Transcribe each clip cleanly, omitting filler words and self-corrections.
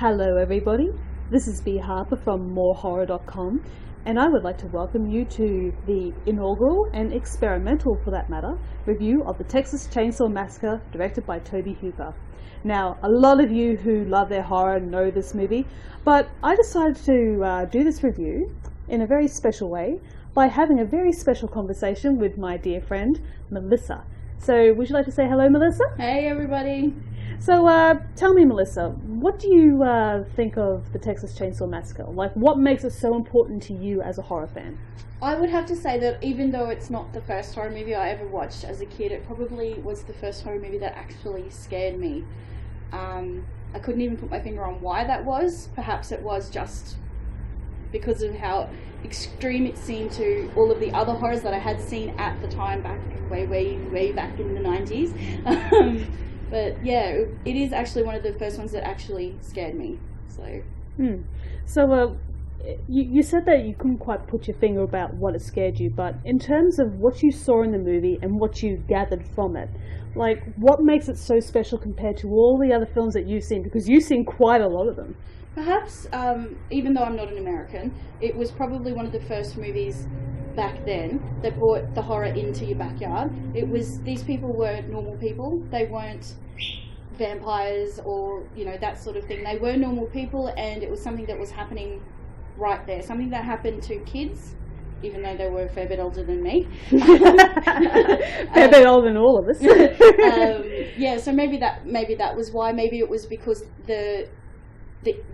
Hello everybody, this is B. Harper from morehorror.com, and I would like to welcome you to the inaugural and experimental, for that matter, review of the Texas Chainsaw Massacre, directed by Tobe Hooper. Now, a lot of you who love their horror know this movie, but I decided to do this review in a very special way by having a very special conversation with my dear friend, Melissa. So, would you like to say hello, Melissa? Hey everybody! So, tell me, Melissa, what do you think of the Texas Chainsaw Massacre? Like, what makes it so important to you as a horror fan? I would have to say that even though it's not the first horror movie I ever watched as a kid, it probably was the first horror movie that actually scared me. I couldn't even put my finger on why that was. Perhaps it was just because of how extreme it seemed to all of the other horrors that I had seen at the time, back way back in the 90s. But yeah, it is actually one of the first ones that actually scared me. So, you said that you couldn't quite put your finger about what it scared you, but in terms of what you saw in the movie and what you gathered from it, like, what makes it so special compared to all the other films that you've seen? Because you've seen quite a lot of them. Perhaps, even though I'm not an American, it was probably one of the first movies back then that brought the horror into your backyard. These people were normal people. They weren't vampires or, that sort of thing. They were normal people, and it was something that was happening right there. Something that happened to kids, even though they were a fair bit older than me. Fair bit older than all of us. Yeah, so maybe that was why. Maybe it was because the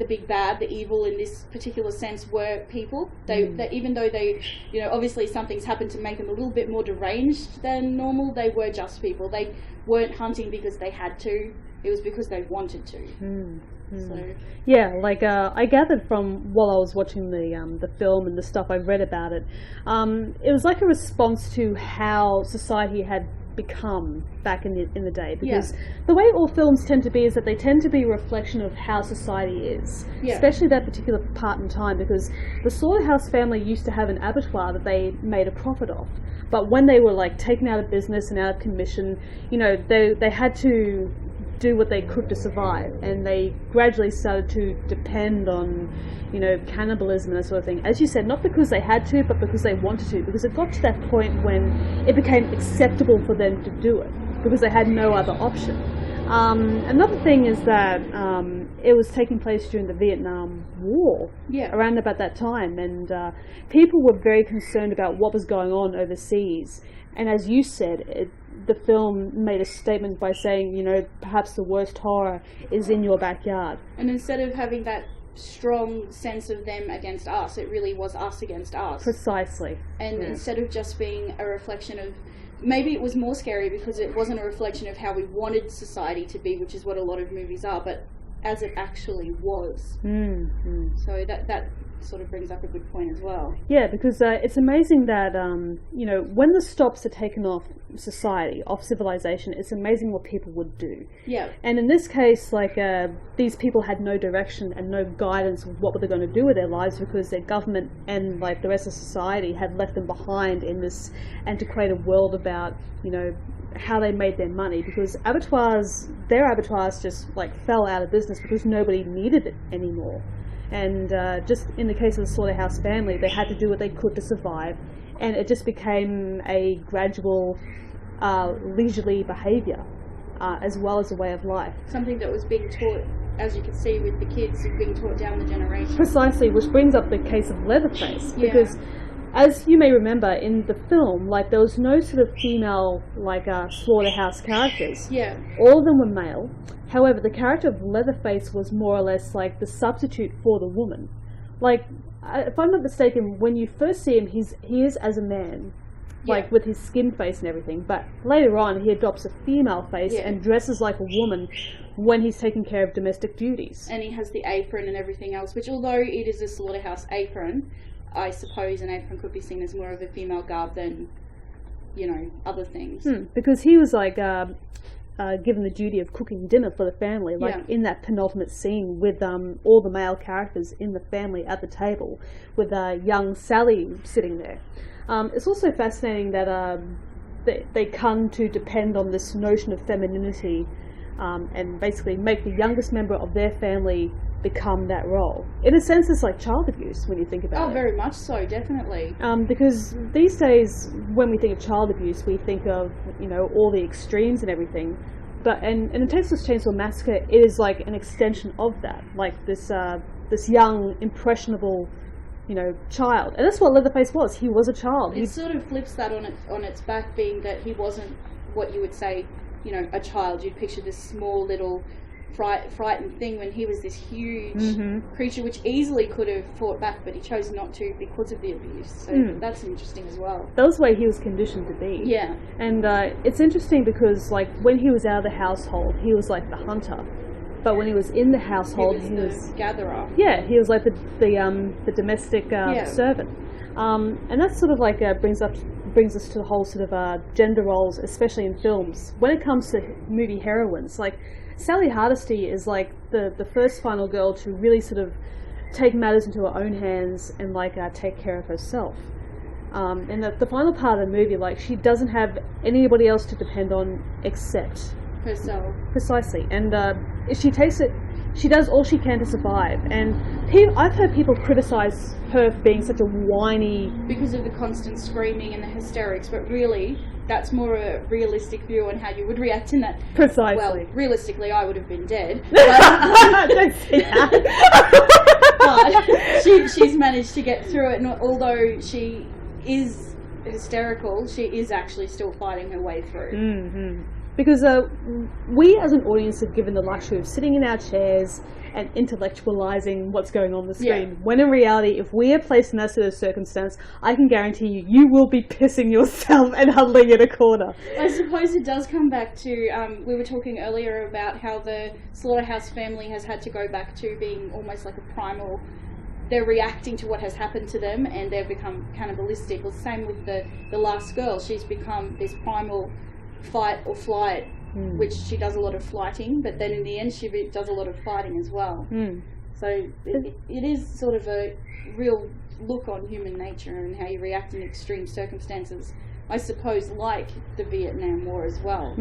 big bad, the evil in this particular sense, were people. They even though they, obviously something's happened to make them a little bit more deranged than normal, they were just people. They weren't hunting because they had to. It was because they wanted to. So. Yeah, like I gathered from while I was watching the film and the stuff I've read about it, it was like a response to how society had become back in the day, because the way all films tend to be is that they tend to be a reflection of how society is, especially that particular part in time, because the Slaughterhouse family used to have an abattoir that they made a profit off, but when they were like taken out of business and out of commission, they had to do what they could to survive, and they gradually started to depend on cannibalism and that sort of thing, as you said, not because they had to, but because they wanted to, because it got to that point when it became acceptable for them to do it because they had no other option. Another thing is that it was taking place during the Vietnam War, around about that time, and people were very concerned about what was going on overseas. And as you said, the film made a statement by saying, perhaps the worst horror is in your backyard. And instead of having that strong sense of them against us, it really was us against us. Precisely. And instead of just being a reflection of, maybe it was more scary because it wasn't a reflection of how we wanted society to be, which is what a lot of movies are, but as it actually was. So that sort of brings up a good point as well. Yeah, because it's amazing that when the stops are taken off society, off civilization, it's amazing what people would do. Yeah. And in this case, like these people had no direction and no guidance of what were they going to do with their lives, because their government and like the rest of society had left them behind in this antiquated world about how they made their money, because their abattoirs just like fell out of business because nobody needed it anymore. And just in the case of the Slaughterhouse family, they had to do what they could to survive, and it just became a gradual, leisurely behaviour, as well as a way of life. Something that was being taught, as you can see with the kids, being taught down the generation. Precisely, which brings up the case of Leatherface, because as you may remember in the film, like, there was no sort of female slaughterhouse characters. Yeah. All of them were male. However, the character of Leatherface was more or less like the substitute for the woman. Like, if I'm not mistaken, when you first see him, he is as a man, like with his skin face and everything. But later on, he adopts a female face and dresses like a woman when he's taking care of domestic duties. And he has the apron and everything else, which, although it is a slaughterhouse apron, I suppose an apron could be seen as more of a female garb than, other things. Because he was like given the duty of cooking dinner for the family, in that penultimate scene with all the male characters in the family at the table, with young Sally sitting there. It's also fascinating that they come to depend on this notion of femininity and basically make the youngest member of their family become that role. In a sense, it's like child abuse when you think about it. Oh, very much so, definitely. Because these days, when we think of child abuse, we think of, all the extremes and everything. But in the Texas Chainsaw Massacre, it is like an extension of that. Like this young, impressionable, child. And that's what Leatherface was. He was a child. It sort of flips that on its back, being that he wasn't what you would say, a child. You'd picture this small little frightened thing, when he was this huge creature which easily could have fought back, but he chose not to because of the abuse. So that's interesting as well. That was the way he was conditioned to be. Yeah. And it's interesting because, like, when he was out of the household, he was like the hunter. But when he was in the household, he was the gatherer. Yeah, he was like the domestic servant. And that's sort of like brings us to the whole sort of gender roles, especially in films. When it comes to movie heroines, like Sally Hardesty is like the first final girl to really sort of take matters into her own hands and like take care of herself. And the final part of the movie, like, she doesn't have anybody else to depend on except herself. Precisely. And she does all she can to survive. And I've heard people criticize her for being such a whiny... because of the constant screaming and the hysterics, but really, that's more a realistic view on how you would react in that. Precisely. Well, realistically, I would have been dead. Don't say that. But she's managed to get through it, and although she is hysterical, she is actually still fighting her way through. Mm-hmm. Because we as an audience are given the luxury of sitting in our chairs and intellectualizing what's going on the screen. Yeah. When in reality, if we are placed in that sort of circumstance, I can guarantee you will be pissing yourself and huddling in a corner. I suppose it does come back to, we were talking earlier about how the Slaughterhouse family has had to go back to being almost like a primal. They're reacting to what has happened to them, and they've become cannibalistic. Well, same with the last girl. She's become this primal fight or flight, which she does a lot of flighting, but then in the end she does a lot of fighting as well. So it is sort of a real look on human nature and how you react in extreme circumstances, I suppose, like the Vietnam War as well.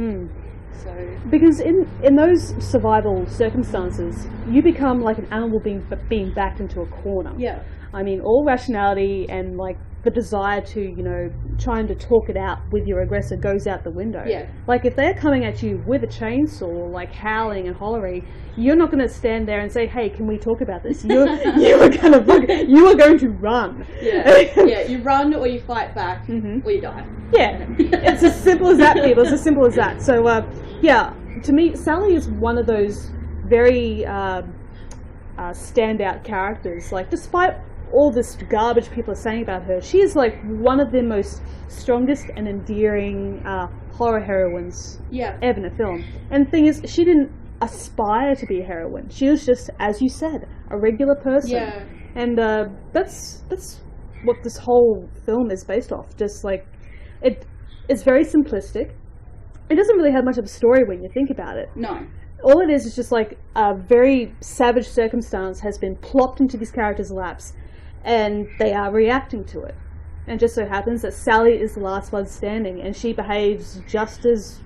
So because in those survival circumstances, you become like an animal being backed into a corner. Yeah. I mean, all rationality and like the desire to, trying to talk it out with your aggressor goes out the window. Yeah. Like if they're coming at you with a chainsaw, like howling and hollering, you're not going to stand there and say, "Hey, can we talk about this?" You are going to run. Yeah. Yeah. You run or you fight back, or you die. Yeah. It's as simple as that, people. It's as simple as that. So, yeah, to me, Sally is one of those very standout characters. Like, despite all this garbage people are saying about her, she is like one of the most strongest and endearing horror heroines ever in a film. And the thing is, she didn't aspire to be a heroine. She was just, as you said, a regular person. Yeah. And that's what this whole film is based off. Just like it's very simplistic. It doesn't really have much of a story when you think about it. No. All it is just like a very savage circumstance has been plopped into these characters' laps, and they are reacting to it. And it just so happens that Sally is the last one standing, and she behaves just as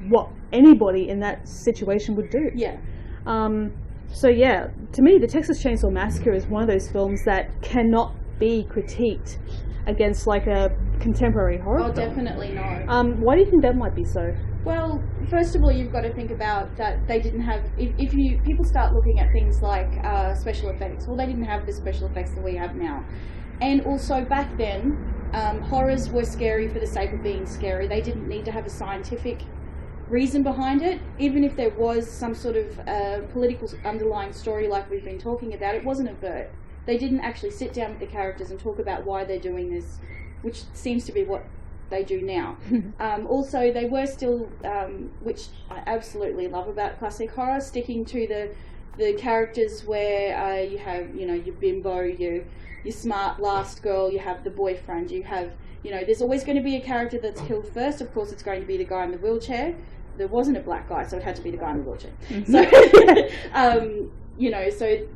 what anybody in that situation would do. Yeah. So yeah, to me, the Texas Chainsaw Massacre is one of those films that cannot be critiqued against like a contemporary horror film. Definitely not. Why do you think that might be so? Well, first of all, you've got to think about that they didn't have, if people start looking at things like special effects, well, they didn't have the special effects that we have now. And also back then, horrors were scary for the sake of being scary. They didn't need to have a scientific reason behind it. Even if there was some sort of political underlying story like we've been talking about, it wasn't overt. They didn't actually sit down with the characters and talk about why they're doing this, which seems to be what they do now. Also, they were still, which I absolutely love about classic horror, sticking to the characters where you have, your bimbo, your smart last girl, you have the boyfriend, you have, there's always going to be a character that's killed first. Of course, it's going to be the guy in the wheelchair. There wasn't a black guy, so it had to be the guy in the wheelchair. So, so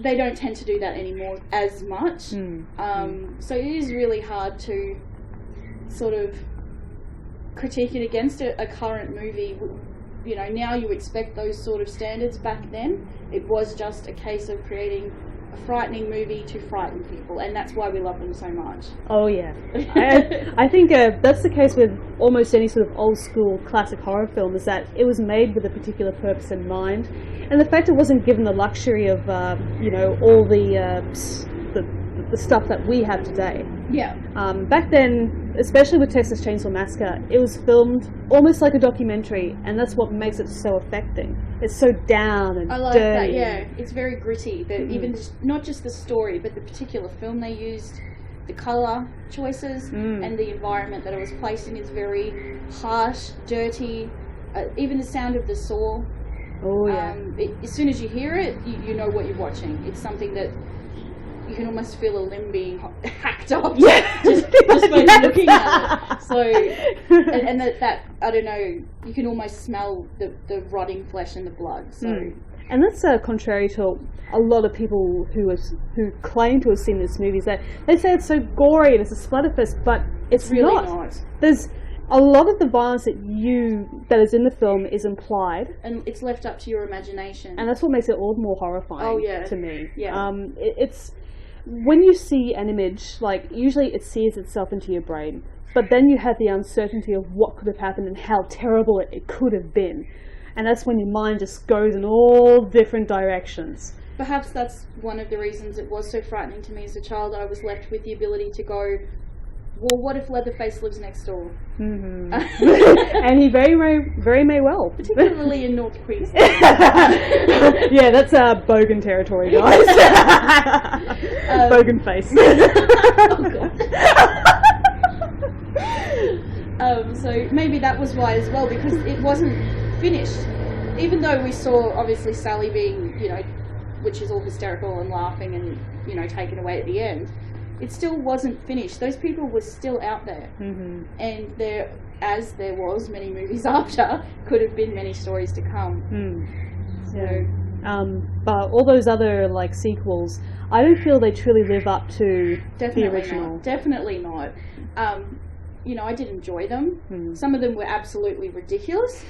they don't tend to do that anymore as much. So it is really hard to sort of critique it against a current movie you know, now you expect those sort of standards. Back then, it was just a case of creating a frightening movie to frighten people, and that's why we love them so much. Oh yeah, I think that's the case with almost any sort of old school classic horror film, is that it was made with a particular purpose in mind, and the fact it wasn't given the luxury of you know, all the stuff that we have today. Yeah. Back then, especially with Texas Chainsaw Massacre, it was filmed almost like a documentary, and that's what makes it so affecting. It's so down and I like dirty. that, yeah. It's very gritty. Even not just the story, but the particular film they used, the colour choices, and the environment that it was placed in is very harsh, dirty. Even the sound of the saw. Oh yeah. As soon as you hear it, you know what you're watching. It's something that you can almost feel a limb being hacked off. Yeah. just by looking at it. So, and that I don't know, you can almost smell the rotting flesh and the blood. So. And that's contrary to a lot of people who claim to have seen this movie. That they say it's so gory and it's a splatterfest, but it's really not. There's a lot of the violence that is in the film is implied, and it's left up to your imagination. And that's what makes it all the more horrifying. Oh yeah. To me. Yeah. It's when you see an image, like, usually it sears itself into your brain, but then you have the uncertainty of what could have happened and how terrible it could have been. And that's when your mind just goes in all different directions. Perhaps that's one of the reasons it was so frightening to me as a child. I was left with the ability to go, well, what if Leatherface lives next door? Mm-hmm. And he very may well. Particularly in North Queensland. Yeah, that's Bogan territory, guys. Bogan face. Oh, God. So maybe that was why as well, because it wasn't finished. Even though we saw, obviously, Sally being, you know, which is all hysterical and laughing and, you know, taken away at the end, it still wasn't finished. Those people were still out there. Mm-hmm. And there was many movies after, could have been many stories to come. So, yeah. But all those other, like, sequels, I don't feel they truly live up to the original. Definitely not. You know, I did enjoy them. Some of them were absolutely ridiculous.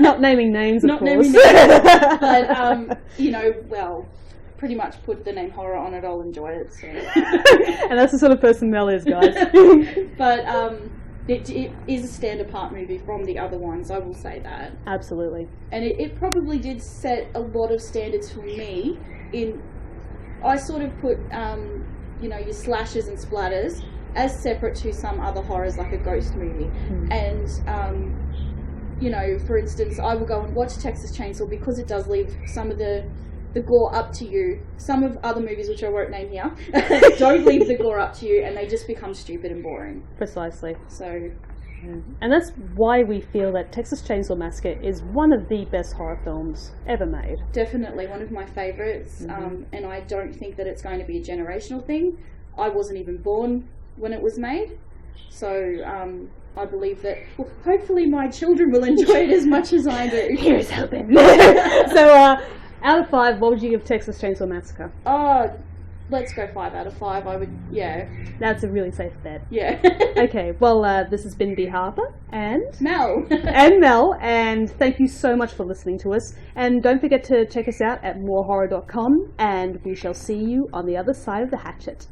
Not naming names, of course. Naming names, but, you know, well, pretty much put the name horror on it, I'll enjoy it. So. And that's the sort of person Mel is, guys. But it is a stand-apart movie from the other ones, I will say that. Absolutely. And it probably did set a lot of standards for me. I sort of put, you know, your slashers and splatters as separate to some other horrors, like a ghost movie. And, you know, for instance, I will go and watch Texas Chainsaw because it does leave some of the gore up to you. Some of other movies, which I won't name here, don't leave the gore up to you, and they just become stupid and boring. Precisely. So, and that's why we feel that Texas Chainsaw Massacre is one of the best horror films ever made. Definitely one of my favourites, and I don't think that it's going to be a generational thing. I wasn't even born when it was made, so I believe that hopefully my children will enjoy it as much as I do. Here's hoping. So, out of 5, what would you give Texas Chainsaw Massacre? Oh, let's go 5 out of 5. I would, yeah. That's a really safe bet. Yeah. Okay, well, this has been B. Harper and Mel. And thank you so much for listening to us. And don't forget to check us out at morehorror.com, and we shall see you on the other side of the hatchet.